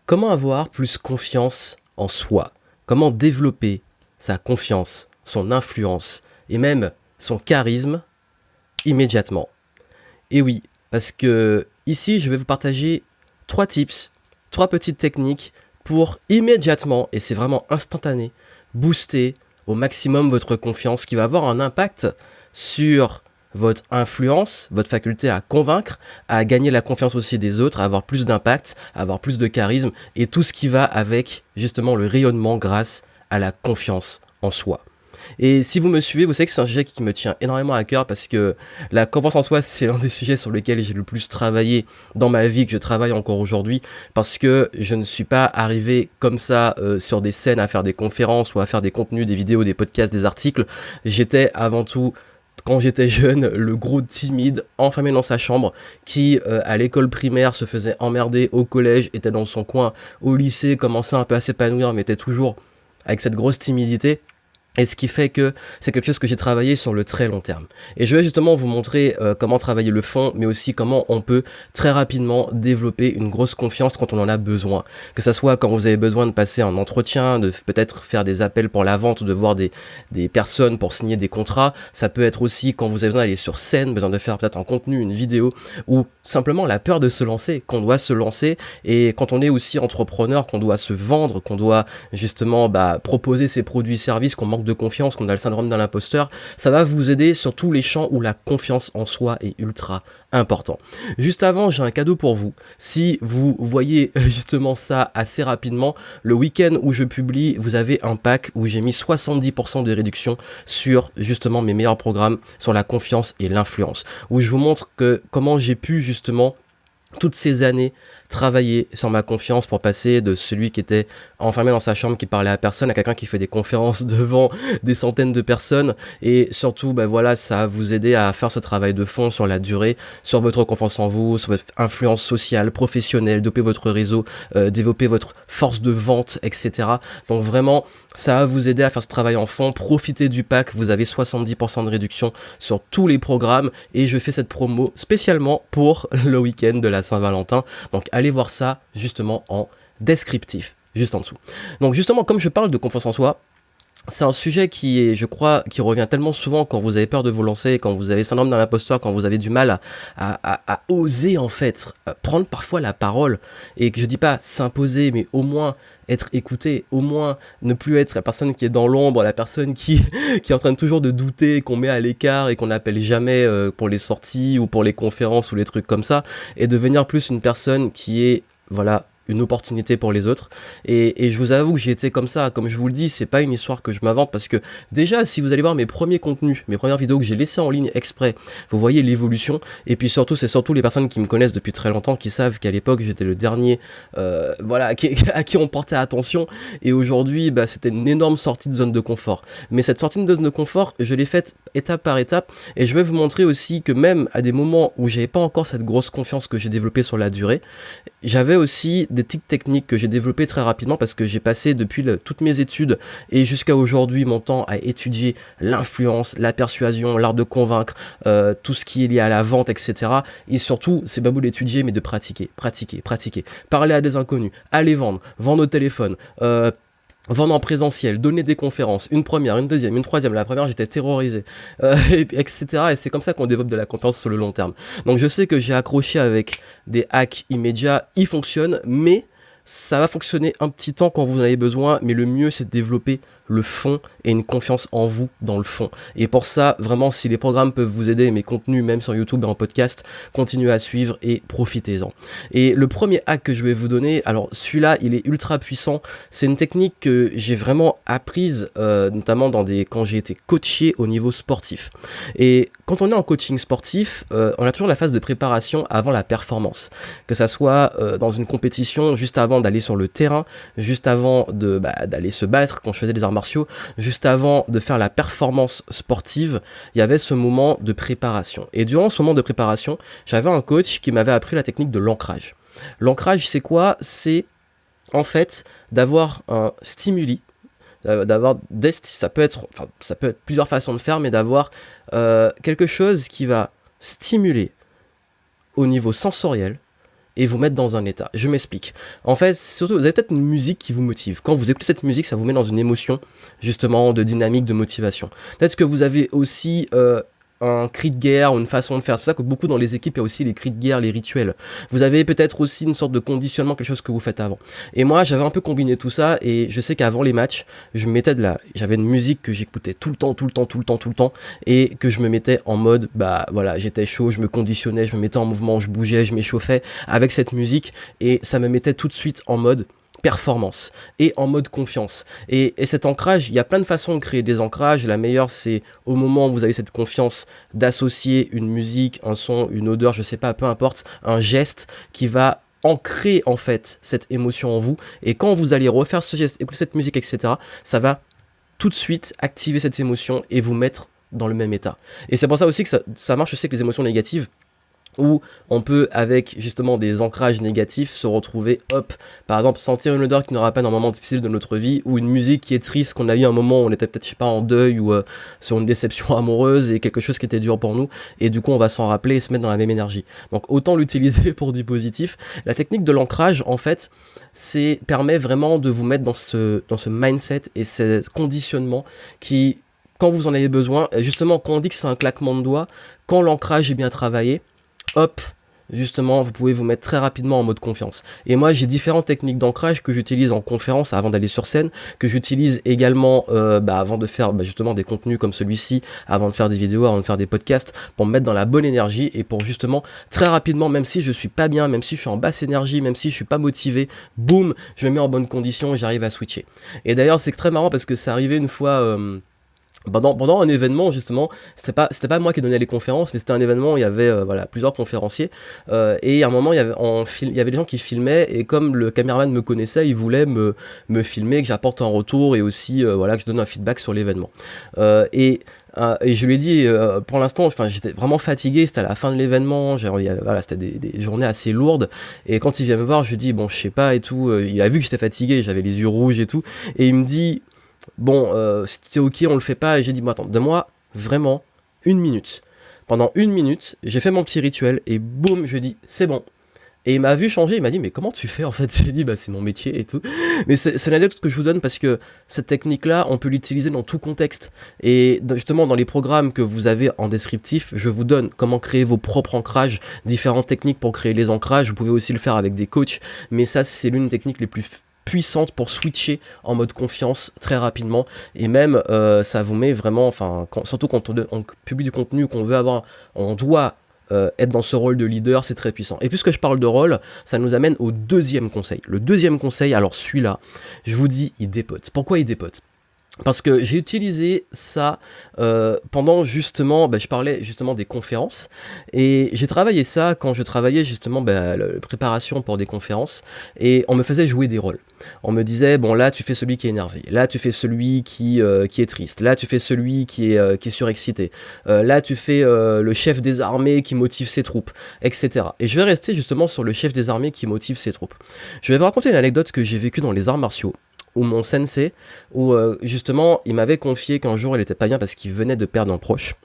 Comment avoir plus confiance en soi? Comment développer sa confiance, son influence et même son charisme immédiatement? Et oui, parce que ici, je vais vous partager 3 tips, 3 petites techniques pour immédiatement, et c'est vraiment instantané, booster au maximum votre confiance qui va avoir un impact sur votre influence, votre faculté à convaincre, à gagner la confiance aussi des autres, à avoir plus d'impact, à avoir plus de charisme et tout ce qui va avec justement le rayonnement grâce à la confiance en soi. Et si vous me suivez, vous savez que c'est un sujet qui me tient énormément à cœur parce que la confiance en soi, c'est l'un des sujets sur lesquels j'ai le plus travaillé dans ma vie, que je travaille encore aujourd'hui, parce que je ne suis pas arrivé comme ça sur des scènes à faire des conférences ou à faire des contenus, des vidéos, des podcasts, des articles. J'étais avant tout, quand j'étais jeune, le gros timide enfermé dans sa chambre qui à l'école primaire se faisait emmerder, au collège était dans son coin, au lycée commençait un peu à s'épanouir mais était toujours avec cette grosse timidité. Et ce qui fait que c'est quelque chose que j'ai travaillé sur le très long terme. Et je vais justement vous montrer comment travailler le fond, mais aussi comment on peut très rapidement développer une grosse confiance quand on en a besoin. Que ça soit quand vous avez besoin de passer un entretien, de peut-être faire des appels pour la vente, ou de voir des personnes pour signer des contrats. Ça peut être aussi quand vous avez besoin d'aller sur scène, besoin de faire peut-être un contenu, une vidéo, ou simplement la peur de se lancer, qu'on doit se lancer. Et quand on est aussi entrepreneur, qu'on doit se vendre, qu'on doit justement proposer ses produits-services, qu'on manque de confiance, qu'on a le syndrome de l'imposteur, ça va vous aider sur tous les champs où la confiance en soi est ultra important. Juste avant, j'ai un cadeau pour vous. Si vous voyez justement ça assez rapidement, le week-end où je publie, vous avez un pack où j'ai mis 70% de réduction sur justement mes meilleurs programmes sur la confiance et l'influence, où je vous montre comment j'ai pu justement toutes ces années travailler sur ma confiance pour passer de celui qui était enfermé dans sa chambre, qui parlait à personne, à quelqu'un qui fait des conférences devant des centaines de personnes. Et surtout, ça va vous aider à faire ce travail de fond sur la durée, sur votre confiance en vous, sur votre influence sociale, professionnelle, développer votre réseau, développer votre force de vente, etc. Donc vraiment, ça va vous aider à faire ce travail en fond. Profitez du pack, vous avez 70% de réduction sur tous les programmes et je fais cette promo spécialement pour le week-end de la Saint-Valentin. Donc allez voir ça justement en descriptif, juste en dessous. Donc justement, comme je parle de confiance en soi, c'est un sujet qui est, je crois, qui revient tellement souvent quand vous avez peur de vous lancer, quand vous avez syndrome de l'imposteur, quand vous avez du mal à oser en fait prendre parfois la parole, et que je dis pas s'imposer, mais au moins être écouté, au moins ne plus être la personne qui est dans l'ombre, la personne qui est en train de toujours de douter, qu'on met à l'écart et qu'on n'appelle jamais pour les sorties ou pour les conférences ou les trucs comme ça, et devenir plus une personne qui est, voilà, une opportunité pour les autres. Et je vous avoue que j'ai été comme ça, comme je vous le dis, c'est pas une histoire que je m'invente, parce que déjà, si vous allez voir mes premiers contenus, mes premières vidéos que j'ai laissées en ligne exprès, vous voyez l'évolution. Et puis surtout, c'est surtout les personnes qui me connaissent depuis très longtemps qui savent qu'à l'époque j'étais le dernier à qui on portait attention, et aujourd'hui c'était une énorme sortie de zone de confort. Mais cette sortie de zone de confort, je l'ai faite étape par étape, et je vais vous montrer aussi que même à des moments où j'avais pas encore cette grosse confiance que j'ai développée sur la durée, j'avais aussi des petites techniques que j'ai développées très rapidement, parce que j'ai passé depuis toutes mes études et jusqu'à aujourd'hui mon temps à étudier l'influence, la persuasion, l'art de convaincre, tout ce qui est lié à la vente, etc. Et surtout, c'est pas beau d'étudier, mais de pratiquer. Parler à des inconnus, aller vendre au téléphone, vendre en présentiel, donner des conférences, une première, une deuxième, une troisième. La première, j'étais terrorisé, etc. Et c'est comme ça qu'on développe de la confiance sur le long terme. Donc je sais que j'ai accroché avec des hacks immédiats, ils fonctionnent, mais ça va fonctionner un petit temps quand vous en avez besoin, mais le mieux c'est de développer le fond et une confiance en vous dans le fond. Et pour ça, vraiment, si les programmes peuvent vous aider, mes contenus même sur YouTube et en podcast, continuez à suivre et profitez-en. Et le premier hack que je vais vous donner, alors celui-là, il est ultra puissant. C'est une technique que j'ai vraiment apprise, notamment quand j'ai été coaché au niveau sportif. Et quand on est en coaching sportif, on a toujours la phase de préparation avant la performance. Que ça soit dans une compétition, juste avant d'aller sur le terrain, juste avant d'aller se battre, quand je faisais des arts martiaux, juste avant de faire la performance sportive, il y avait ce moment de préparation. Et durant ce moment de préparation, j'avais un coach qui m'avait appris la technique de l'ancrage. L'ancrage, c'est quoi ? C'est en fait d'avoir un stimuli, ça peut être plusieurs façons de faire, mais d'avoir quelque chose qui va stimuler au niveau sensoriel et vous mettre dans un état. Je m'explique. En fait, surtout, vous avez peut-être une musique qui vous motive. Quand vous écoutez cette musique, ça vous met dans une émotion, justement, de dynamique, de motivation. Peut-être que vous avez aussi un cri de guerre ou une façon de faire. C'est pour ça que beaucoup dans les équipes, il y a aussi les cris de guerre, les rituels. Vous avez peut-être aussi une sorte de conditionnement, quelque chose que vous faites avant. Et moi, j'avais un peu combiné tout ça, et je sais qu'avant les matchs, j'avais une musique que j'écoutais tout le temps, et que je me mettais en mode, bah voilà, j'étais chaud, je me conditionnais, je me mettais en mouvement, je bougeais, je m'échauffais avec cette musique, et ça me mettait tout de suite en mode performance et en mode confiance. Et cet ancrage, il y a plein de façons de créer des ancrages. La meilleure, c'est au moment où vous avez cette confiance, d'associer une musique, un son, une odeur, je sais pas, peu importe, un geste qui va ancrer en fait cette émotion en vous. Et quand vous allez refaire ce geste, écouter cette musique, etc., ça va tout de suite activer cette émotion et vous mettre dans le même état. Et c'est pour ça aussi que ça marche aussi avec les émotions négatives, où on peut, avec justement des ancrages négatifs, se retrouver, hop, par exemple, sentir une odeur qui nous rappelle un moment difficile de notre vie, ou une musique qui est triste, qu'on a eu un moment où on était peut-être, je sais pas, en deuil, ou sur une déception amoureuse, et quelque chose qui était dur pour nous, et du coup on va s'en rappeler et se mettre dans la même énergie. Donc autant l'utiliser pour du positif. La technique de l'ancrage, en fait, permet vraiment de vous mettre dans ce mindset et ce conditionnement qui, quand vous en avez besoin, justement, quand on dit que c'est un claquement de doigts, quand l'ancrage est bien travaillé, hop, justement, vous pouvez vous mettre très rapidement en mode confiance. Et moi, j'ai différentes techniques d'ancrage que j'utilise en conférence avant d'aller sur scène, que j'utilise également avant de faire justement des contenus comme celui-ci, avant de faire des vidéos, avant de faire des podcasts, pour me mettre dans la bonne énergie et pour justement, très rapidement, même si je suis pas bien, même si je suis en basse énergie, même si je suis pas motivé, boum, je me mets en bonne condition et j'arrive à switcher. Et d'ailleurs, c'est très marrant parce que c'est arrivé une fois... Pendant un événement, justement, c'était pas moi qui donnais les conférences, mais c'était un événement où il y avait plusieurs conférenciers, et à un moment il y avait des gens qui filmaient, et comme le caméraman me connaissait, il voulait me filmer, que j'apporte un retour, et aussi que je donne un feedback sur l'événement. Et je lui ai dit, pour l'instant, enfin, j'étais vraiment fatigué, c'était à la fin de l'événement, c'était des journées assez lourdes, et quand il vient me voir, je lui dis, bon, je sais pas et tout, il a vu que j'étais fatigué, j'avais les yeux rouges et tout, et il me dit, bon, c'est ok, on le fait pas. Et j'ai dit, bon, attends, donne-moi vraiment 1 minute. Pendant 1 minute, j'ai fait mon petit rituel et boum, je lui ai dit, c'est bon. Et il m'a vu changer, il m'a dit, mais comment tu fais en fait? J'ai dit, c'est mon métier et tout. Mais c'est l'anecdote que je vous donne parce que cette technique-là, on peut l'utiliser dans tout contexte. Et justement, dans les programmes que vous avez en descriptif, je vous donne comment créer vos propres ancrages, différentes techniques pour créer les ancrages. Vous pouvez aussi le faire avec des coachs. Mais ça, c'est l'une des techniques les plus puissante pour switcher en mode confiance très rapidement, et même ça vous met vraiment, surtout quand on publie du contenu, on doit être dans ce rôle de leader, c'est très puissant. Et puisque je parle de rôle, ça nous amène au deuxième conseil. Le deuxième conseil, alors celui-là, je vous dis, il dépote. Pourquoi il dépote ? Parce que j'ai utilisé ça pendant justement, je parlais justement des conférences, et j'ai travaillé ça quand je travaillais justement la préparation pour des conférences, et on me faisait jouer des rôles. On me disait, bon là tu fais celui qui est énervé, là tu fais celui qui est triste, là tu fais celui qui est surexcité, là tu fais le chef des armées qui motive ses troupes, etc. Et je vais rester justement sur le chef des armées qui motive ses troupes. Je vais vous raconter une anecdote que j'ai vécue dans les arts martiaux, où mon sensei, justement il m'avait confié qu'un jour il était pas bien parce qu'il venait de perdre un proche,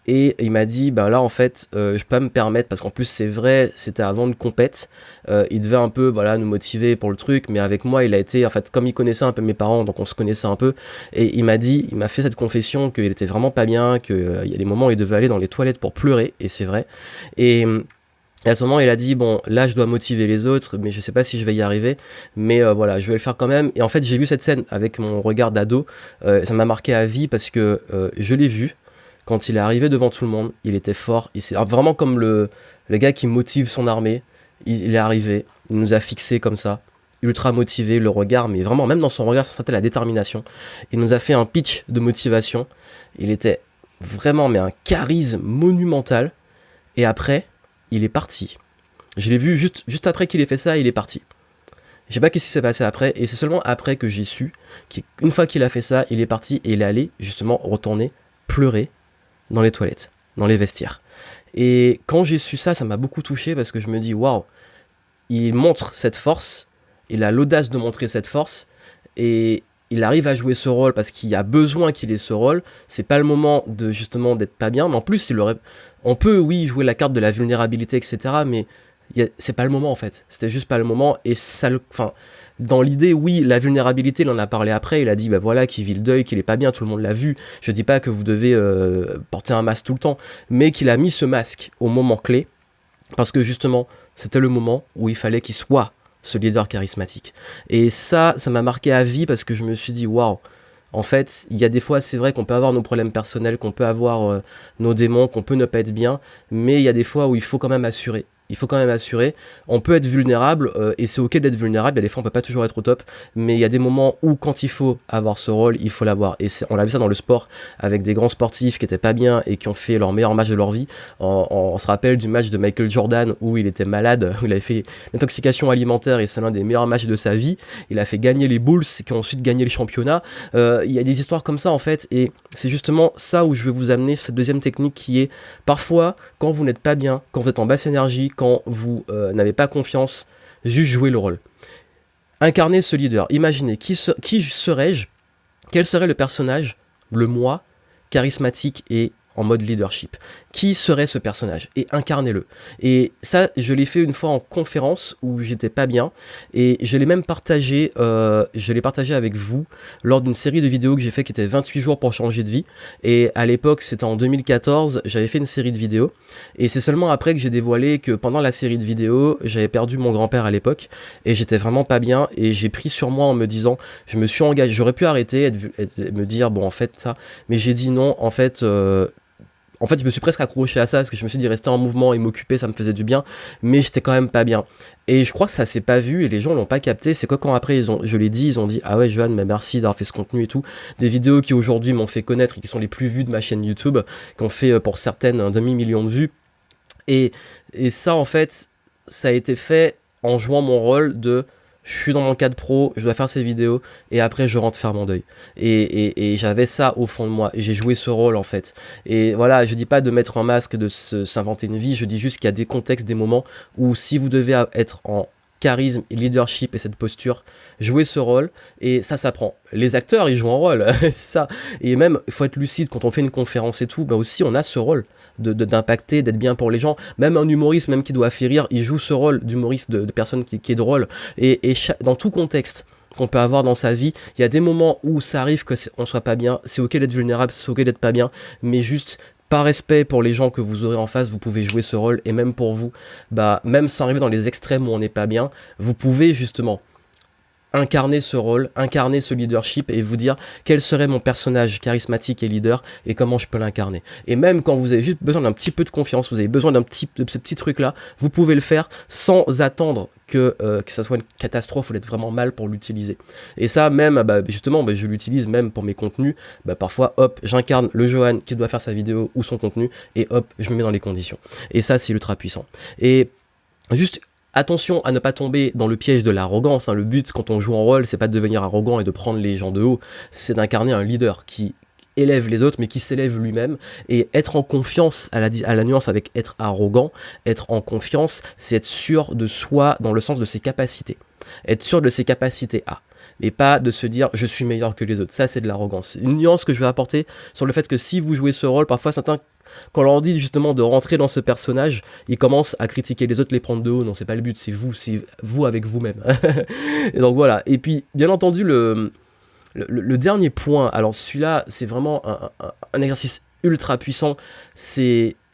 et il m'a dit là en fait je peux pas me permettre, parce qu'en plus c'est vrai, c'était avant une compète, il devait un peu nous motiver pour le truc, mais avec moi il a été, en fait, comme il connaissait un peu mes parents, donc on se connaissait un peu, et il m'a fait cette confession qu'il était vraiment pas bien, qu'il y a des moments où il devait aller dans les toilettes pour pleurer, et c'est vrai. Et à ce moment, il a dit, bon, là, je dois motiver les autres, mais je sais pas si je vais y arriver, mais je vais le faire quand même. Et en fait, j'ai vu cette scène avec mon regard d'ado, ça m'a marqué à vie parce que je l'ai vu, quand il est arrivé devant tout le monde, il était fort, c'est vraiment comme le gars qui motive son armée, il est arrivé, il nous a fixé comme ça, ultra motivé, le regard, mais vraiment, même dans son regard, ça sentait la détermination. Il nous a fait un pitch de motivation, il était vraiment, mais un charisme monumental, et après, il est parti. Je l'ai vu juste après qu'il ait fait ça, il est parti. Je sais pas qu'est-ce qui s'est passé après, et c'est seulement après que j'ai su qu'une fois qu'il a fait ça, il est parti et il est allé justement retourner pleurer dans les toilettes, dans les vestiaires. Et quand j'ai su ça, ça m'a beaucoup touché parce que je me dis, waouh, il montre cette force, il a l'audace de montrer cette force, et il arrive à jouer ce rôle parce qu'il y a besoin qu'il ait ce rôle. C'est pas le moment de justement d'être pas bien, mais en plus on peut oui jouer la carte de la vulnérabilité, etc., mais c'est pas le moment en fait. C'était juste pas le moment. Et ça, enfin, dans l'idée, oui, la vulnérabilité, il en a parlé après. Il a dit, bah voilà, qu'il vit le deuil, qu'il est pas bien, tout le monde l'a vu. Je dis pas que vous devez porter un masque tout le temps, mais qu'il a mis ce masque au moment clé parce que justement, c'était le moment où il fallait qu'il soit ce leader charismatique. Et ça m'a marqué à vie parce que je me suis dit, waouh. En fait, il y a des fois, c'est vrai qu'on peut avoir nos problèmes personnels, qu'on peut avoir nos démons, qu'on peut ne pas être bien, mais il y a des fois où il faut quand même assurer. Il faut quand même assurer. On peut être vulnérable, et c'est ok d'être vulnérable. Il y a des fois, on peut pas toujours être au top, mais il y a des moments où, quand il faut avoir ce rôle, il faut l'avoir. Et on a vu ça dans le sport, avec des grands sportifs qui étaient pas bien et qui ont fait leur meilleur match de leur vie. On se rappelle du match de Michael Jordan où il était malade, où il avait fait une intoxication alimentaire et c'est l'un des meilleurs matchs de sa vie. Il a fait gagner les Bulls qui ont ensuite gagné le championnat. Il y a des histoires comme ça en fait, et c'est justement ça où je vais vous amener cette deuxième technique qui est parfois quand vous n'êtes pas bien, quand vous êtes en basse énergie, quand vous n'avez pas confiance, juste jouer le rôle. Incarner ce leader. Imaginez, qui serais-je? Quel serait le personnage, le moi, charismatique et en mode leadership? Qui serait ce personnage? Et incarnez-le. Et ça, je l'ai fait une fois en conférence où j'étais pas bien, et je l'ai même partagé, avec vous lors d'une série de vidéos que j'ai fait qui était 28 jours pour changer de vie. Et à l'époque, c'était en 2014, j'avais fait une série de vidéos, et c'est seulement après que j'ai dévoilé que pendant la série de vidéos, j'avais perdu mon grand-père à l'époque, et j'étais vraiment pas bien, et j'ai pris sur moi en me disant, je me suis engagé, j'aurais pu arrêter, me dire, bon en fait ça, mais j'ai dit non, en fait, je me suis presque accroché à ça parce que je me suis dit rester en mouvement et m'occuper, ça me faisait du bien, mais j'étais quand même pas bien. Et je crois que ça s'est pas vu et les gens l'ont pas capté. C'est quoi quand après je l'ai dit, ils ont dit ah ouais Johan, mais merci d'avoir fait ce contenu et tout. Des vidéos qui aujourd'hui m'ont fait connaître et qui sont les plus vues de ma chaîne YouTube, qui ont fait pour certaines un demi-million de vues. Et ça en fait, ça a été fait en jouant mon rôle de je suis dans mon cadre pro, je dois faire ces vidéos et après je rentre faire mon deuil. Et j'avais ça au fond de moi et j'ai joué ce rôle en fait. Et voilà, je dis pas de mettre un masque, de s'inventer une vie, je dis juste qu'il y a des contextes, des moments où si vous devez être en charisme et leadership et cette posture, jouer ce rôle, et ça s'apprend. Les acteurs, ils jouent un rôle, c'est ça. Et même, il faut être lucide, quand on fait une conférence et tout, bah aussi on a ce rôle d'impacter, d'être bien pour les gens. Même un humoriste, même qui doit faire rire, il joue ce rôle d'humoriste, de personne qui est drôle. Et dans tout contexte qu'on peut avoir dans sa vie, il y a des moments où ça arrive qu'on soit pas bien, c'est ok d'être vulnérable, c'est ok d'être pas bien, mais juste par respect pour les gens que vous aurez en face, vous pouvez jouer ce rôle, et même pour vous, bah, même sans arriver dans les extrêmes où on n'est pas bien, vous pouvez justement incarner ce rôle, incarner ce leadership et vous dire quel serait mon personnage charismatique et leader et comment je peux l'incarner. Et même quand vous avez juste besoin d'un petit peu de confiance, vous avez besoin de ce petit truc là, vous pouvez le faire sans attendre que ça soit une catastrophe ou d'être vraiment mal pour l'utiliser. Et ça même, justement, je l'utilise même pour mes contenus. Parfois, hop, j'incarne le Johan qui doit faire sa vidéo ou son contenu et hop, je me mets dans les conditions. Et ça, c'est ultra puissant. Et juste attention à ne pas tomber dans le piège de l'arrogance. Le but quand on joue en rôle, c'est pas de devenir arrogant et de prendre les gens de haut, c'est d'incarner un leader qui élève les autres mais qui s'élève lui-même. Et être en confiance, à la nuance avec être arrogant, être en confiance, c'est être sûr de soi dans le sens de ses capacités. Être sûr de ses capacités à. Et pas de se dire je suis meilleur que les autres. Ça, c'est de l'arrogance. Une nuance que je vais apporter sur le fait que si vous jouez ce rôle, parfois certains, quand on leur dit justement de rentrer dans ce personnage, ils commencent à critiquer les autres, les prendre de haut. Non, c'est pas le but, c'est vous avec vous-même. Et donc voilà. Et puis, bien entendu, le dernier point, alors celui-là, c'est vraiment un exercice ultra puissant.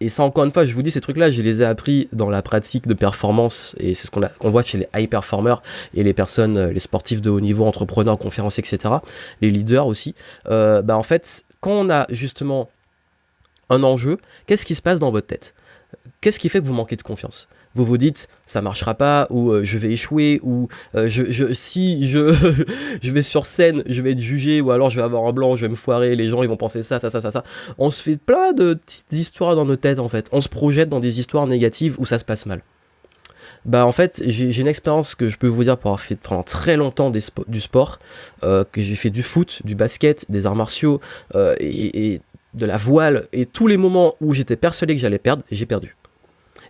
Et ça, encore une fois, je vous dis, ces trucs-là, je les ai appris dans la pratique de performance, et c'est ce qu'on voit chez les high performers et les personnes, les sportifs de haut niveau, entrepreneurs, conférenciers, etc., les leaders aussi. En fait, quand on a justement un enjeu, qu'est-ce qui se passe dans votre tête? Qu'est-ce qui fait que vous manquez de confiance? Vous vous dites ça marchera pas, ou je vais échouer, ou si je vais sur scène, je vais être jugé, ou alors je vais avoir un blanc, je vais me foirer, les gens ils vont penser ça. On se fait plein de petites histoires dans nos têtes en fait. On se projette dans des histoires négatives où ça se passe mal. En fait, j'ai une expérience que je peux vous dire pour avoir fait pendant très longtemps du sport, que j'ai fait du foot, du basket, des arts martiaux, et de la voile, et tous les moments où j'étais persuadé que j'allais perdre, j'ai perdu.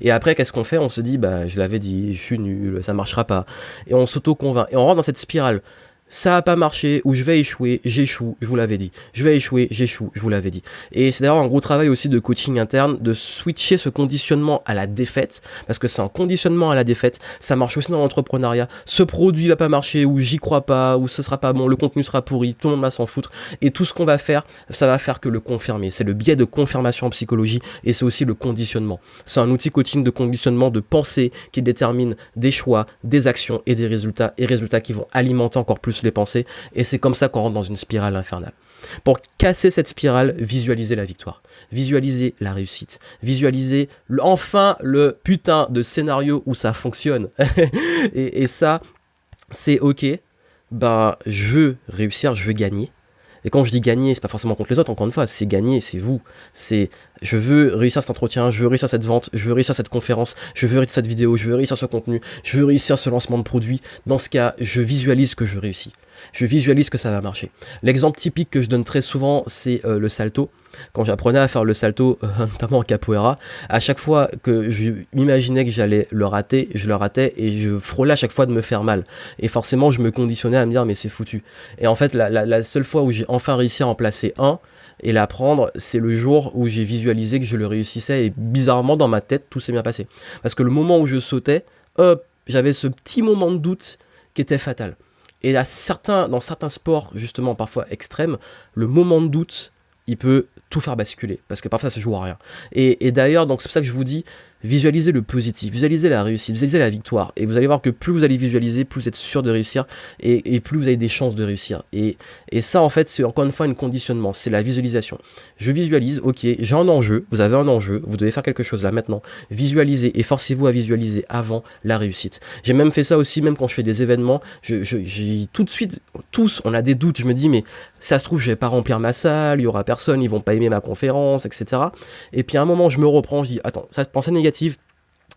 Et après, qu'est-ce qu'on fait? On se dit, je l'avais dit, je suis nul, ça marchera pas. Et on s'auto-convainc. Et on rentre dans cette spirale. ça a pas marché, ou je vais échouer, j'échoue, je vous l'avais dit. Je vais échouer, j'échoue, je vous l'avais dit. Et c'est d'ailleurs un gros travail aussi de coaching interne, de switcher ce conditionnement à la défaite, parce que c'est un conditionnement à la défaite, ça marche aussi dans l'entrepreneuriat. Ce produit va pas marcher, ou j'y crois pas, ou ce sera pas bon, le contenu sera pourri, tout le monde va s'en foutre. Et tout ce qu'on va faire, ça va faire que le confirmer. C'est le biais de confirmation en psychologie, et c'est aussi le conditionnement. C'est un outil coaching de conditionnement de pensée qui détermine des choix, des actions et des résultats qui vont alimenter encore plus les pensées, et c'est comme ça qu'on rentre dans une spirale infernale. Pour casser cette spirale, visualisez la victoire, visualisez la réussite, visualisez enfin le putain de scénario où ça fonctionne. et ça, c'est ok, bah je veux réussir, je veux gagner. Et quand je dis gagner, c'est pas forcément contre les autres, encore une fois, c'est gagner, c'est vous. C'est je veux réussir cet entretien, je veux réussir cette vente, je veux réussir cette conférence, je veux réussir cette vidéo, je veux réussir ce contenu, je veux réussir ce lancement de produit. Dans ce cas, je visualise que je réussis. Je visualise que ça va marcher. L'exemple typique que je donne très souvent, c'est le salto. Quand j'apprenais à faire le salto, notamment en capoeira, à chaque fois que je m'imaginais que j'allais le rater, je le ratais et je frôlais à chaque fois de me faire mal. Et forcément, je me conditionnais à me dire, mais c'est foutu. Et en fait, la seule fois où j'ai enfin réussi à en placer un et l'apprendre, c'est le jour où j'ai visualisé que je le réussissais. Et bizarrement, dans ma tête, tout s'est bien passé. Parce que le moment où je sautais, hop, j'avais ce petit moment de doute qui était fatal. Et dans certains sports, justement, parfois extrêmes, le moment de doute, il peut tout faire basculer, parce que parfois ça se joue à rien. Et d'ailleurs, donc c'est pour ça que je vous dis, visualisez le positif, visualisez la réussite, visualisez la victoire, et vous allez voir que plus vous allez visualiser, plus vous êtes sûr de réussir, et plus vous avez des chances de réussir. Et ça, en fait, c'est encore une fois un conditionnement, c'est la visualisation. Je visualise, ok, j'ai un enjeu, vous avez un enjeu, vous devez faire quelque chose là maintenant, visualisez, et forcez-vous à visualiser avant la réussite. J'ai même fait ça aussi, même quand je fais des événements, j'ai tout de suite, tous, on a des doutes, je me dis, mais ça se trouve, je vais pas remplir ma salle, il y aura personne, ils vont pas aimer ma conférence, etc. Et puis à un moment, je me reprends, je dis, attends, ça pensée négative,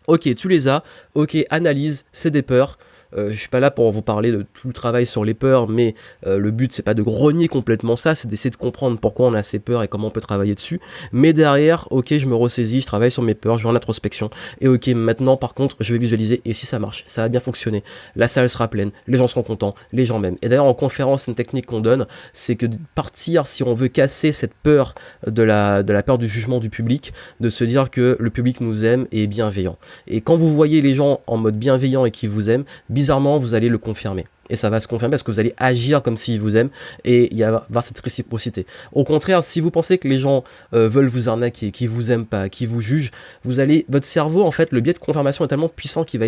ok, tu les as, ok, analyse, c'est des peurs. Je suis pas là pour vous parler de tout le travail sur les peurs, mais le but c'est pas de grogner complètement ça, c'est d'essayer de comprendre pourquoi on a ces peurs et comment on peut travailler dessus. Mais derrière, ok, je me ressaisis, je travaille sur mes peurs, je vais en introspection. Et ok, maintenant par contre, je vais visualiser et si ça marche, ça va bien fonctionner. La salle sera pleine, les gens seront contents, les gens m'aiment. Et d'ailleurs en conférence, une technique qu'on donne, c'est que de partir, si on veut casser cette peur de la peur du jugement du public, de se dire que le public nous aime et est bienveillant. Et quand vous voyez les gens en mode bienveillant et qui vous aiment, bizarrement, vous allez le confirmer. Et ça va se confirmer parce que vous allez agir comme s'ils vous aiment et il y va avoir cette réciprocité. Au contraire, si vous pensez que les gens veulent vous arnaquer, qu'ils vous aiment pas, qu'ils vous jugent, votre cerveau, en fait, le biais de confirmation est tellement puissant qu'il va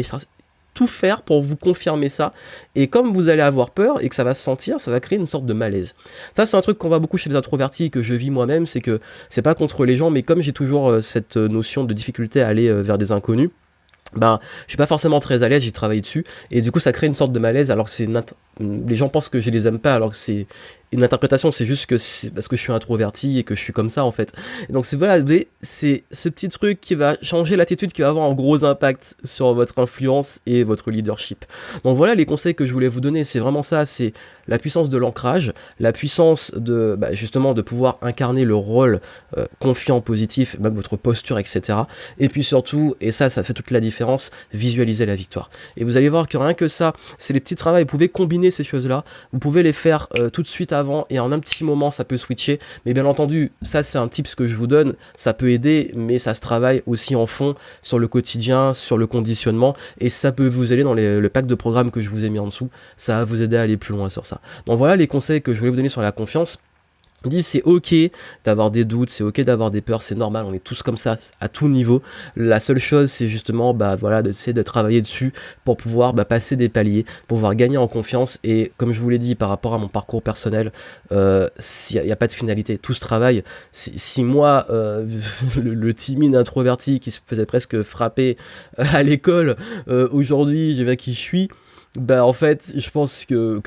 tout faire pour vous confirmer ça. Et comme vous allez avoir peur et que ça va se sentir, ça va créer une sorte de malaise. Ça, c'est un truc qu'on voit beaucoup chez les introvertis et que je vis moi-même, c'est que c'est pas contre les gens, mais comme j'ai toujours cette notion de difficulté à aller vers des inconnus, ben, je suis pas forcément très à l'aise, j'ai travaillé dessus, et du coup ça crée une sorte de malaise, alors que les gens pensent que je les aime pas, alors que c'est une interprétation, c'est juste que c'est parce que je suis introverti et que je suis comme ça en fait. Et donc voilà, c'est ce petit truc qui va changer l'attitude, qui va avoir un gros impact sur votre influence et votre leadership. Donc voilà les conseils que je voulais vous donner, c'est vraiment ça, c'est la puissance de l'ancrage, la puissance de justement de pouvoir incarner le rôle confiant, positif, même votre posture, etc. Et puis surtout, et ça fait toute la différence, visualiser la victoire. Et vous allez voir que rien que ça, c'est les petits travaux, vous pouvez combiner ces choses-là, vous pouvez les faire tout de suite avant et en un petit moment ça peut switcher, mais bien entendu ça c'est un tips que je vous donne, ça peut aider, mais ça se travaille aussi en fond sur le quotidien, sur le conditionnement, et ça peut vous aider dans le pack de programmes que je vous ai mis en dessous, ça va vous aider à aller plus loin sur ça. Donc voilà les conseils que je voulais vous donner sur la confiance. C'est ok d'avoir des doutes, c'est ok d'avoir des peurs, c'est normal, on est tous comme ça à tout niveau. La seule chose c'est justement d'essayer de travailler dessus pour pouvoir passer des paliers, pour pouvoir gagner en confiance. Et comme je vous l'ai dit par rapport à mon parcours personnel, il n'y a pas de finalité, tout se travaille. Si moi, le timide introverti qui se faisait presque frapper à l'école, aujourd'hui je vais qui je suis, en fait, je pense que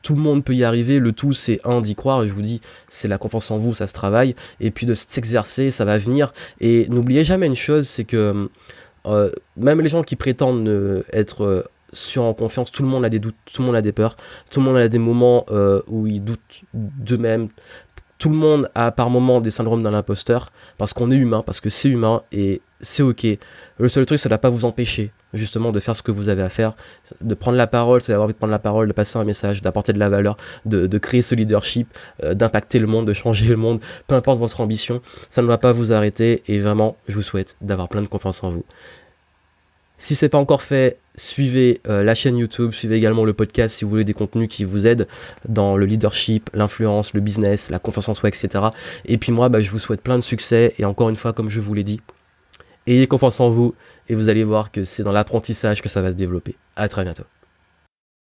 tout le monde peut y arriver. Le tout, c'est d'y croire. Et je vous dis, c'est la confiance en vous, ça se travaille. Et puis de s'exercer, ça va venir. Et n'oubliez jamais une chose, c'est que même les gens qui prétendent être sûrs en confiance, tout le monde a des doutes, tout le monde a des peurs, tout le monde a des moments où ils doutent d'eux-mêmes. Tout le monde a par moment des syndromes de l'imposteur, parce qu'on est humain, parce que c'est humain, et c'est ok. Le seul truc, ça ne va pas vous empêcher, justement, de faire ce que vous avez à faire, de prendre la parole, c'est d'avoir envie de prendre la parole, de passer un message, d'apporter de la valeur, de créer ce leadership, d'impacter le monde, de changer le monde, peu importe votre ambition, ça ne va pas vous arrêter, et vraiment, je vous souhaite d'avoir plein de confiance en vous. Si c'est pas encore fait, suivez la chaîne YouTube, suivez également le podcast si vous voulez des contenus qui vous aident dans le leadership, l'influence, le business, la confiance en soi, etc. Et puis moi, je vous souhaite plein de succès et encore une fois, comme je vous l'ai dit, ayez confiance en vous et vous allez voir que c'est dans l'apprentissage que ça va se développer. À très bientôt.